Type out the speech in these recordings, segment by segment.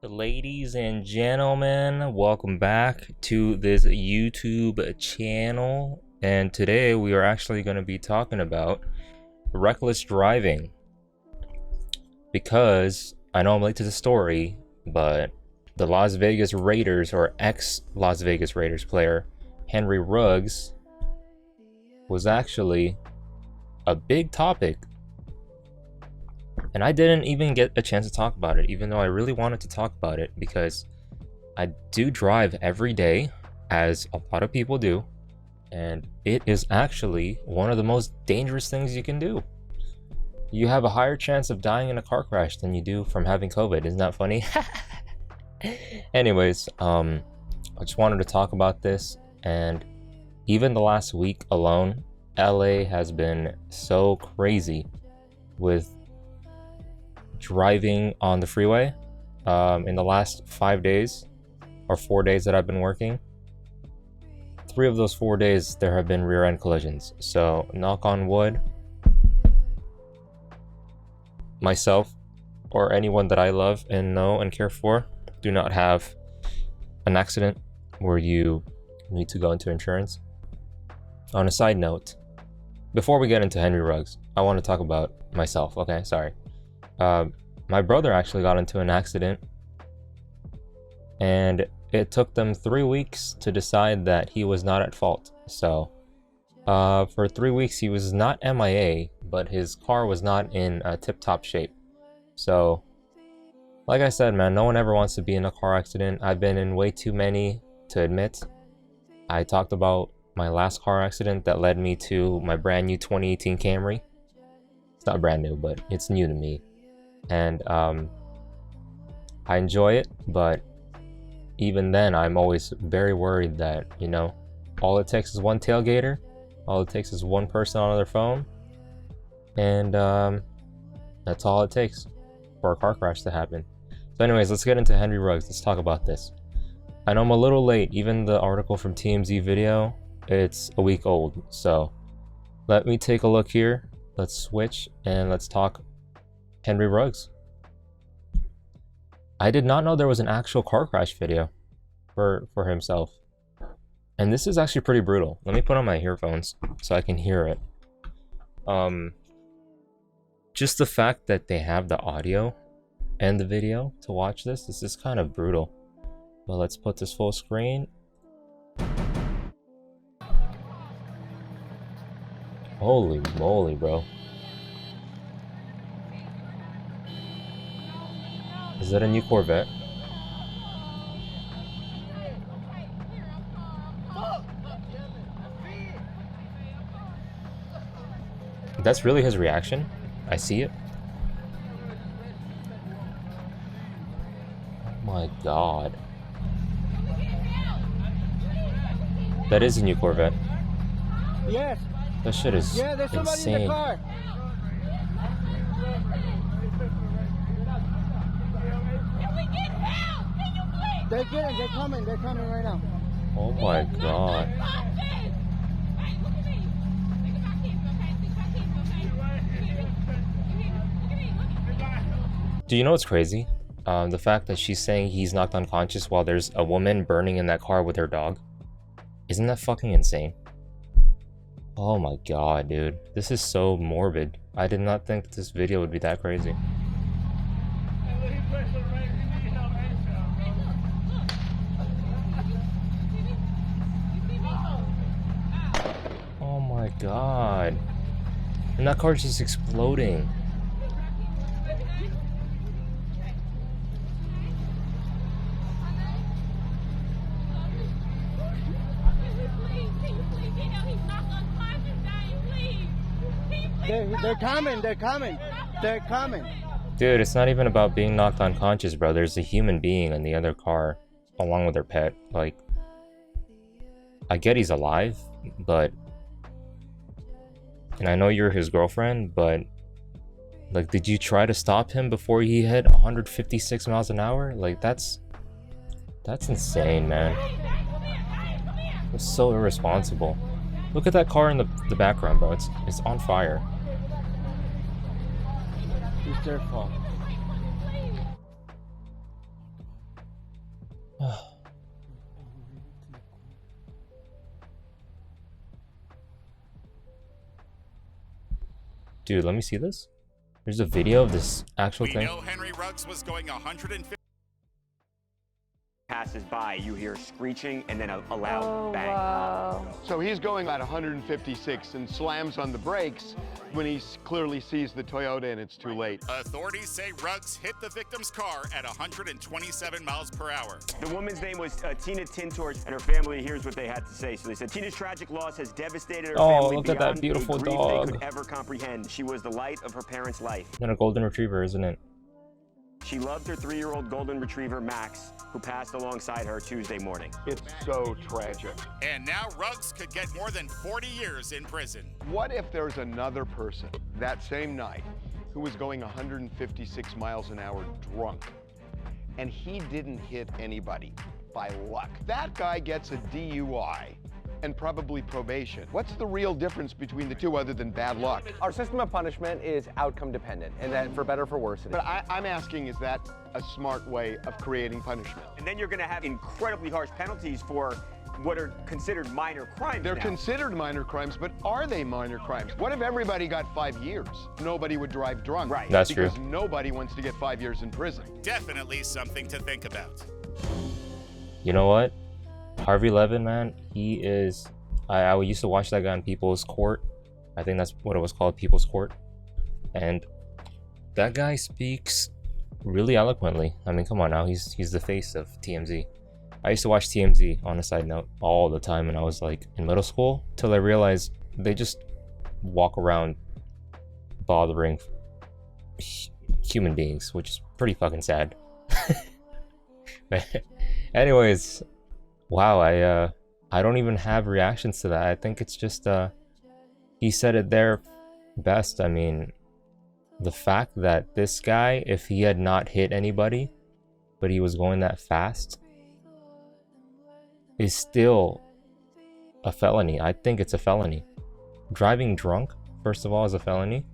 Ladies and gentlemen, welcome back to this YouTube channel. And today we are actually going to be talking about reckless driving. Because I know I'm late to the story, but the Las Vegas Raiders, or ex-Las Vegas Raiders player, Henry Ruggs, was actually a big topic. And I didn't even get a chance to talk about it, even though I really wanted to talk about it, because I do drive every day, as a lot of people do, and it is actually one of the most dangerous things you can do. You have a higher chance of dying in a car crash than you do from having COVID. Isn't that funny? Anyways, I just wanted to talk about this, and even the last week alone, LA has been so crazy with driving on the freeway. In the last 5 days or 4 days that I've been working, 3 of those 4 days there have been rear end collisions. So knock on wood, myself or anyone that I love and know and care for do not have an accident where you need to go into insurance. On a side note, before we get into Henry Ruggs, I want to talk about myself. Okay, sorry. My brother actually got into an accident, and it took them 3 weeks to decide that he was not at fault. So for 3 weeks he was not MIA, but his car was not in a tip-top shape. So like I said, man, no one ever wants to be in a car accident. I've been in way too many to admit. I talked about my last car accident that led me to my brand new 2018 Camry. It's not brand new, but it's new to me. And I enjoy it, but even then I'm always very worried that, you know, all it takes is one tailgater, all it takes is one person on their phone, and that's all it takes for a car crash to happen. So anyways, let's get into Henry Ruggs. Let's talk about this. I know I'm a little late. Even the article from TMZ video, it's a week old. So let me take a look here. Let's switch and let's talk Henry Ruggs. I did not know there was an actual car crash video for himself. And this is actually pretty brutal. Let me put on my earphones so I can hear it. Just the fact that they have the audio and the video to watch this is kind of brutal. But let's put this full screen. Holy moly, bro. Is that a new Corvette? That's really his reaction? I see it. Oh my god. That is a new Corvette. Yes. That shit is there's somebody insane. in the car. They're coming right now. Oh my god. Do you know what's crazy? The fact that she's saying he's knocked unconscious while there's a woman burning in that car with her dog. Isn't that fucking insane? Oh my god, dude. This is so morbid. I did not think this video would be that crazy. Oh my god. And that car's just exploding. They're coming. Dude, it's not even about being knocked unconscious, bro. There's a human being in the other car along with their pet. Like, I get he's alive, but... And I know you're his girlfriend, but... Like, did you try to stop him before he hit 156 miles an hour? Like, that's insane, man. It's so irresponsible. Look at that car in the background, bro. It's on fire. It's their fault. Dude, let me see this. There's a video of this actual thing. We know Henry Ruggs was going 150. Passes by, you hear screeching and then a loud bang. Wow. So he's going at 156 and slams on the brakes when he clearly sees the Toyota and it's too late. Authorities say Ruggs hit the victim's car at 127 miles per hour. The woman's name was Tina Tintor, and her family, here's what they had to say. So they said, Tina's tragic loss has devastated her family look at that beyond beautiful any grief dog. they could ever comprehend. She was the light of her parents' life. And a golden retriever, isn't it? She loved her 3-year-old golden retriever, Max, who passed alongside her Tuesday morning. It's so tragic. And now Ruggs could get more than 40 years in prison. What if there's another person that same night who was going 156 miles an hour drunk and he didn't hit anybody by luck? That guy gets a DUI and probably probation. What's the real difference between the two other than bad luck? Our system of punishment is outcome dependent, and that for better or for worse it is. But I'm asking, is that a smart way of creating punishment? And then you're going to have incredibly harsh penalties for what are considered minor crimes. They're now. considered minor crimes, but are they minor crimes? What if everybody got 5 years? Nobody would drive drunk. Right. That's because true. nobody wants to get 5 years in prison. Definitely something to think about. You know what? Harvey Levin, man, he is... I used to watch that guy on People's Court. I think that's what it was called, People's Court. And that guy speaks really eloquently. I mean, come on now, he's the face of TMZ. I used to watch TMZ, on a side note, all the time when I was like in middle school, till I realized they just walk around bothering human beings, which is pretty fucking sad. But anyways, wow, I don't even have reactions to that. I think it's just he said it there best. I mean, the fact that this guy, if he had not hit anybody, but he was going that fast, is still a felony. I think it's a felony. Driving drunk, first of all, is a felony.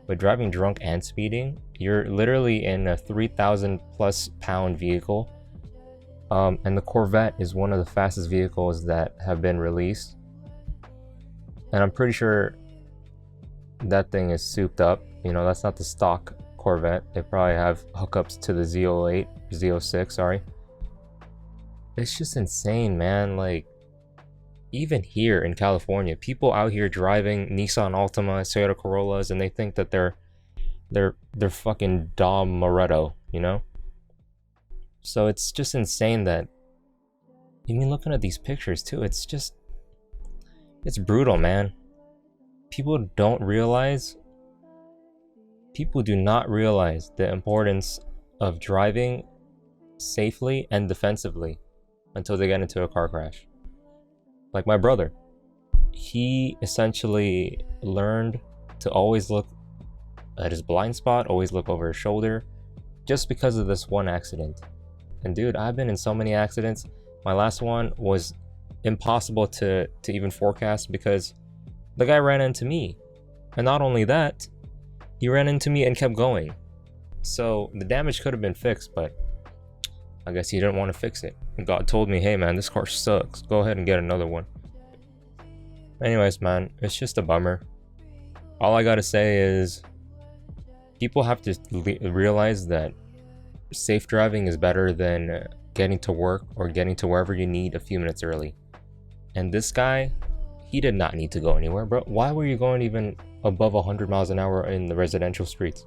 But driving drunk and speeding, you're literally in a 3,000+ pound vehicle. And the Corvette is one of the fastest vehicles that have been released. And I'm pretty sure that thing is souped up. You know, that's not the stock Corvette. They probably have hookups to the Z08, Z06, sorry. It's just insane, man. Like, even here in California, people out here driving Nissan Altima, Toyota Corollas, and they think that they're fucking Dom Moretto, you know? So it's just insane that, I mean, looking at these pictures too, it's brutal, man. People do not realize the importance of driving safely and defensively until they get into a car crash. Like my brother, he essentially learned to always look at his blind spot, always look over his shoulder, just because of this one accident. And dude, I've been in so many accidents. My last one was impossible to even forecast because the guy ran into me. And not only that, he ran into me and kept going. So the damage could have been fixed, but I guess he didn't want to fix it. And God told me, hey man, this car sucks. Go ahead and get another one. Anyways, man, it's just a bummer. All I gotta say is people have to realize that safe driving is better than getting to work or getting to wherever you need a few minutes early. And this guy, he did not need to go anywhere, bro. Why were you going even above 100 miles an hour in the residential streets?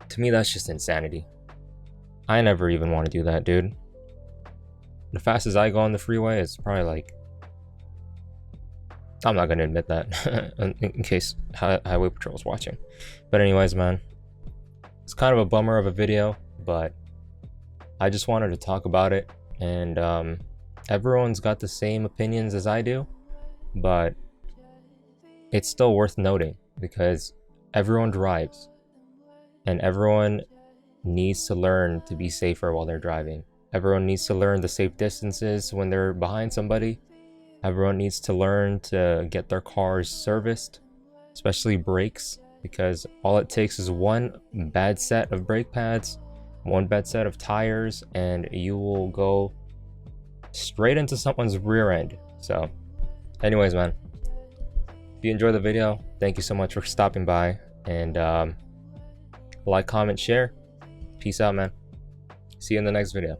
To me, that's just insanity. I never even want to do that, dude. The fastest I go on the freeway is probably like... I'm not going to admit that in case Highway Patrol is watching. But anyways, man, it's kind of a bummer of a video, but I just wanted to talk about it. And everyone's got the same opinions as I do, but it's still worth noting because everyone drives and everyone needs to learn to be safer while they're driving. Everyone needs to learn the safe distances when they're behind somebody. Everyone needs to learn to get their cars serviced, especially brakes, because all it takes is one bad set of brake pads one bad set of tires, and you will go straight into someone's rear end. So anyways, man, if you enjoyed the video, thank you so much for stopping by, and like, comment, share. Peace out, man. See you in the next video.